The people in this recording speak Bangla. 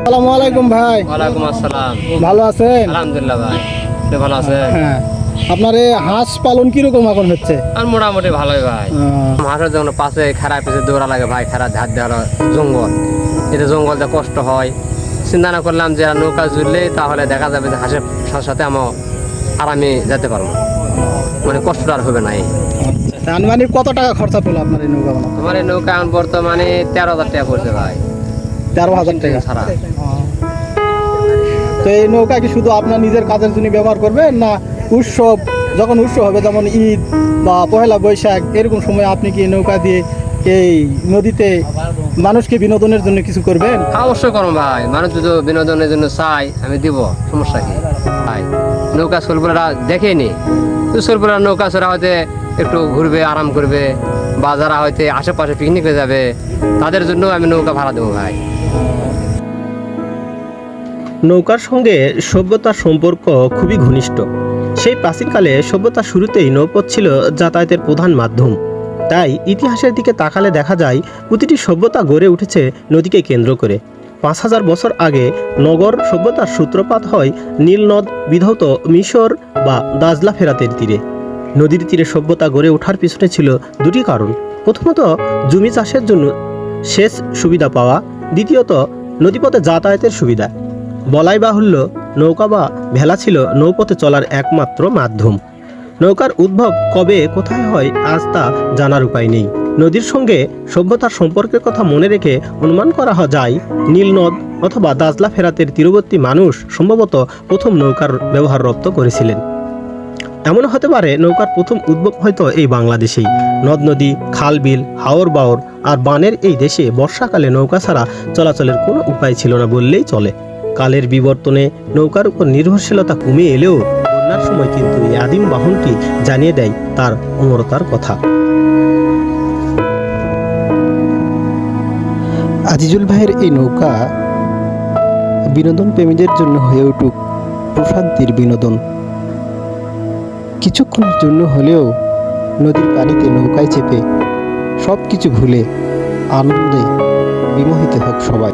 আসসালামু আলাইকুম ভাই। ওয়ালাইকুম আসসালাম। ভালো আছেন? আলহামদুলিল্লাহ ভাই, আপনি ভালো আছেন? হ্যাঁ। আপনার এই হাঁস পালন কিরকম এখন হচ্ছে? আর মোটামুটি ভালোই ভাই। হাঁসের জন্য পাশে খারাপ পিছিয়ে দৌড়া লাগে ভাই, খারাপ ধার দেওয়া হলো জঙ্গল, এটা জঙ্গলতে কষ্ট হয়। চিন্তা না করলাম যে নৌকা জুড়লে তাহলে দেখা যাবে যে হাঁসের সাথে সাথে আমার আরামে যেতে পারবো, মানে কষ্টটা আর হবে না। এই আনুমানিক কত টাকা খরচা পড়লো আপনার এই নৌকা বানাতে? আমার এই নৌকা এখন বর্তমানে 13,000 টাকা পড়ছে ভাই। 13,000 টাকা ছাড়া তো এই নৌকা কি শুধু আপনার নিজের কাজের জন্য ব্যবহার করবেন, না উৎসব যখন উৎসব হবে যেমন ঈদ বা পহেলা বৈশাখ এরকম সময় আপনি কি নৌকা দিয়ে এই নদীতে মানুষকে বিনোদনের জন্য কিছু করবেন? অবশ্যই করুন ভাই, মানুষ যদি বিনোদনের জন্য চাই আমি দিব, সমস্যা কি ভাই। নৌকা সোলপুরা দেখেনি তো, সোলপুরা নৌকা চড়া হয়তো একটু ঘুরবে, আরাম করবে, বা যারা হয়তো আশেপাশে পিকনিকে যাবে তাদের জন্য আমি নৌকা ভাড়া দেবো ভাই। নৌকার সঙ্গে সভ্যতার সম্পর্ক খুবই ঘনিষ্ঠ। সেই প্রাচীনকালে সভ্যতার শুরুতেই নৌপথ ছিল যাতায়াতের প্রধান মাধ্যম। তাই ইতিহাসের দিকে তাকালে দেখা যায় প্রতিটি সভ্যতা গড়ে উঠেছে নদীকে কেন্দ্র করে। 5,000 বছর আগে নগর সভ্যতার সূত্রপাত হয় নীল নদ বিধৌত মিশর বা দাজলা ফেরাতের তীরে। নদীর তীরে সভ্যতা গড়ে ওঠার পিছনে ছিল দুটি কারণ। প্রথমত জমি চাষের জন্য সেচ সুবিধা পাওয়া, দ্বিতীয়ত নদীপথে যাতায়াতের সুবিধা। বলাই বাহুল্য নৌকা বা ভেলা ছিল নৌপথে চলার একমাত্র মাধ্যম। নৌকার উদ্ভব কবে কোথায় হয় আজ তা জানার উপায় নেই। নদীর সঙ্গে সভ্যতার সম্পর্কের কথা মনে রেখে অনুমান করা যায় নীলনদ অথবা দাজলা ফেরাতের তীরবর্তী মানুষ সম্ভবত প্রথম নৌকার ব্যবহার রপ্ত করেছিলেন। এমন হতে পারে নৌকার প্রথম উদ্ভব হয়তো এই বাংলাদেশেই। নদ নদী, খাল বিল, হাওর বাওর আর বানের এই দেশে বর্ষাকালে নৌকা ছাড়া চলাচলের কোনো উপায় ছিল না বললেই চলে। কালের বিবর্তনে নৌকার উপর নির্ভরশীলতা কমে এলেও বন্যার সময় কিন্তু এই আদিম বাহনটি জানিয়ে দেয় তার অমরতার কথা। আজিজুল ভাইয়ের এই নৌকা বিনোদন প্রেমীদের জন্য হয়ে উঠুক প্রশান্তির বিনোদন। কিছুক্ষণের জন্য হলেও নদীর পানিতে নৌকায় চেপে সব কিছু ভুলে আনন্দে বিমোহিত হোক সবাই।